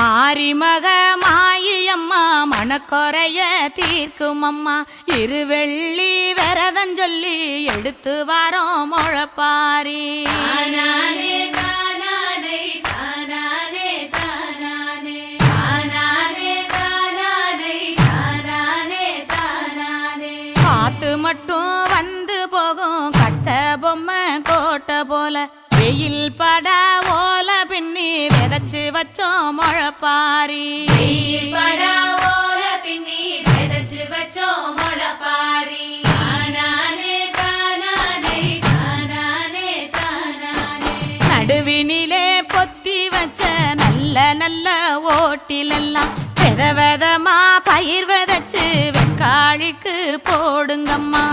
மாரிமக மாயம்மா மனக்குறைய தீர்க்கும் அம்மா இருவெள்ளி விரதஞ்சொல்லி எடுத்து வாரோம் முழப்பாரி காத்து மட்டும் வந்து போகும் கட்ட பொம்மை கோட்டை போல வெயில் பட ஓல பின்னி விதைச்சு வச்சோம் முழப்பாரி நடுவினிலே பொத்தி வச்ச நல்ல நல்ல ஓட்டிலெல்லாம் வித விதமா பயிர் விதைச்சு வெக்காளிக்கு போடுங்கம்மா.